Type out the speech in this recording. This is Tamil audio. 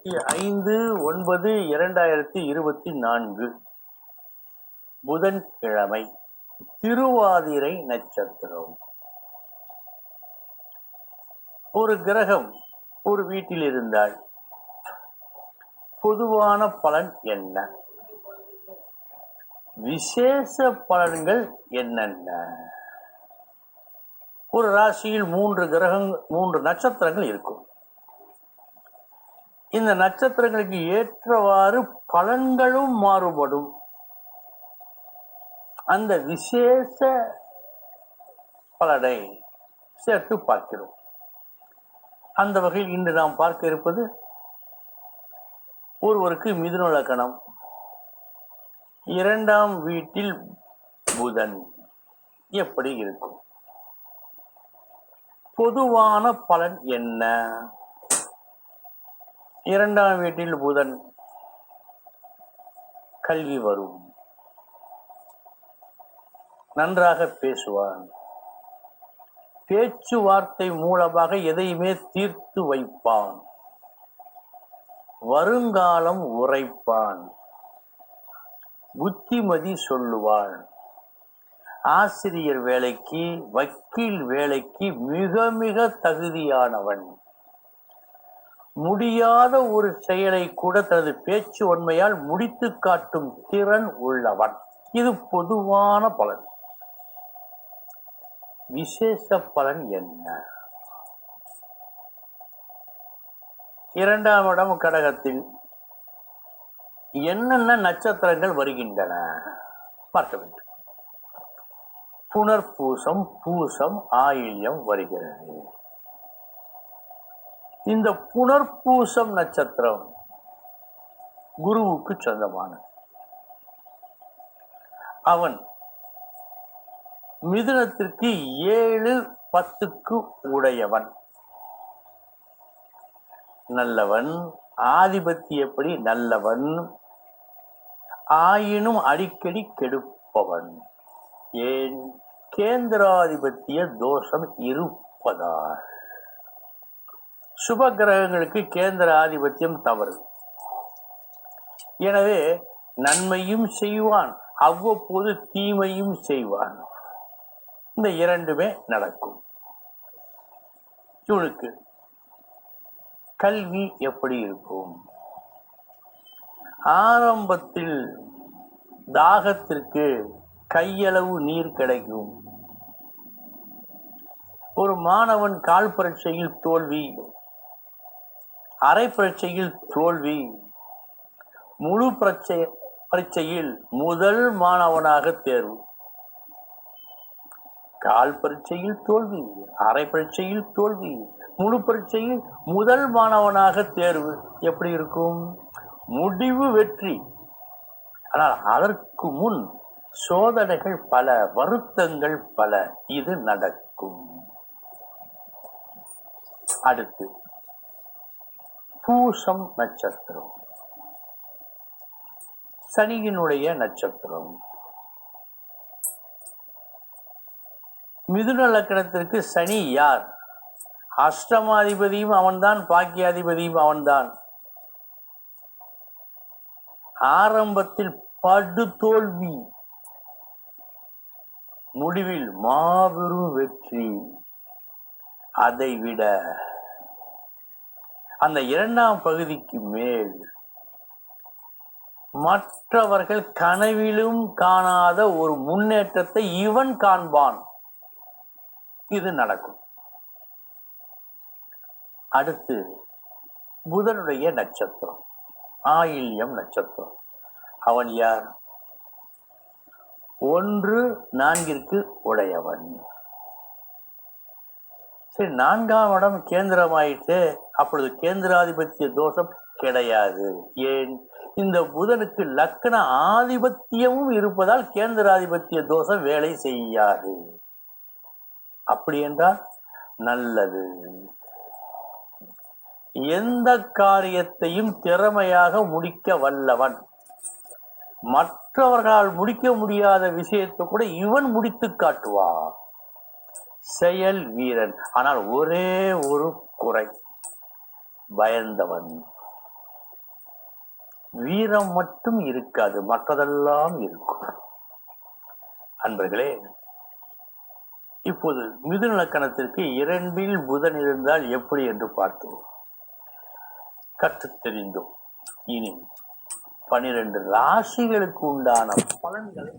25/9/2024 புதன்கிழமை, திருவாதிரை நட்சத்திரம். ஒரு கிரகம் ஒரு வீட்டில் இருந்தால் பொதுவான பலன் என்ன? விசேஷ பலன்கள் என்னென்ன? ஒரு ராசியில் 3 நட்சத்திரங்கள் இருக்கும். இந்த நட்சத்திரங்களுக்கு ஏற்றவாறு பலன்களும் மாறுபடும். அந்த விசேஷ பலனை சேர்த்து பார்க்கிறோம். அந்த வகையில் இன்று நாம் பார்க்க இருப்பது, ஒருவருக்கு மிதுன லக்னம், 2ஆம் வீட்டில் புதன் எப்படி இருக்கும்? பொதுவான பலன் என்ன? 2ஆம் வீட்டில் புதன், கல்வி வரும், நன்றாக பேசுவான், பேச்சுவார்த்தை மூலமாக எதையுமே தீர்த்து வைப்பான், வருங்காலம் உரைப்பான், புத்திமதி சொல்லுவான், ஆசிரியர் வேலைக்கு, வக்கீல் வேலைக்கு மிக மிக தகுதியானவன், முடியாத ஒரு செயலை கூட தனது பேச்சு உண்மையால் முடித்து காட்டும் திறன் உள்ளவன். இது பொதுவான பலன். விசேஷ பலன் என்ன? 2ஆம் இடம் கடகத்தில் என்னென்ன நட்சத்திரங்கள் வருகின்றன பார்க்க வேண்டும். புனர்பூசம், பூசம், ஆயில்யம் வருகிறது. இந்த புனர்பூசம் நட்சத்திரம் குருவுக்கு சொந்தமானது. அவன் மிதுனத்திற்கு 7-10க்கு உடையவன். நல்லவன், ஆதிபத்தியப்படி நல்லவன், ஆயினும் அடிக்கடி கெடுப்பவன். ஏன்? கேந்திராதிபத்திய தோஷம் இருப்பதால். சுப கிரகங்களுக்கு கேந்திர ஆதிபத்தியம் தவறு. எனவே நன்மையும் செய்வான், அவ்வப்போது தீமையும் செய்வான். இந்த இரண்டுமே நடக்கும். இவனுக்கு கல்வி எப்படி இருக்கும்? ஆரம்பத்தில் தாகத்திற்கு கையளவு நீர் கிடைக்கும். ஒரு மாணவன் கால் பரீட்சையில் தோல்வி, அரை பரீட்சையில் தோல்வி, முழு பரீட்சையில் முதல் மாணவனாக தேர்வு. கால் பரீட்சையில் தோல்வி, அரை பரீட்சையில் தோல்வி, முழு பரீட்சையில் முதல் மாணவனாக தேர்வு. எப்படி இருக்கும்? முடிவு வெற்றி. ஆனால் அதற்கு முன் சோதனைகள் பல, வருத்தங்கள் பல. இது நடக்கும். அடுத்து பூசம் நட்சத்திரம், சனியினுடைய நட்சத்திரம். மிதுன லக்னத்திற்கு சனி யார்? அஷ்டமாதிபதியும் அவன்தான், பாக்கியாதிபதியும் அவன்தான். ஆரம்பத்தில் படு தோல்வி, முடிவில் மாபெரும் வெற்றி. அதை விட அந்த 2ஆம் பகுதிக்கு மேல் மற்றவர்கள் கனவிலும் காணாத ஒரு முன்னேற்றத்தை இவன் காண்பான். இது நடக்கும். அடுத்து புதனுடைய நட்சத்திரம், ஆயில்யம் நட்சத்திரம். அவன் யார்? 1-4ற்கு உடையவன். சரி, 4ஆம் இடம் கேந்திரமாயிட்டு, அப்பொழுது கேந்திராதிபத்திய தோஷம் கிடையாது. ஏன்? இந்த புதனுக்கு லக்ன ஆதிபத்தியமும் இருப்பதால் கேந்திராதிபத்திய தோஷம் வேலை செய்யாது. அப்படி என்றால் நல்லது. எந்த காரியத்தையும் திறமையாக முடிக்க வல்லவன். மற்றவர்களால் முடிக்க முடியாத விஷயத்தை கூட இவன் முடித்து காட்டுவான். செயல் வீரன். ஆனால் ஒரே ஒரு குறை, பயந்தவன். வீரம் மட்டும் இருக்காது, மற்றதெல்லாம் இருக்கும். அன்பர்களே, இப்போது மிதுன லக்கணத்திற்கு 2 புதன் இருந்தால் எப்படி என்று பார்த்தோம், கற்றுத் தெரிந்தோம். இனி 12 ராசிகளுக்கு உண்டான பலன்களை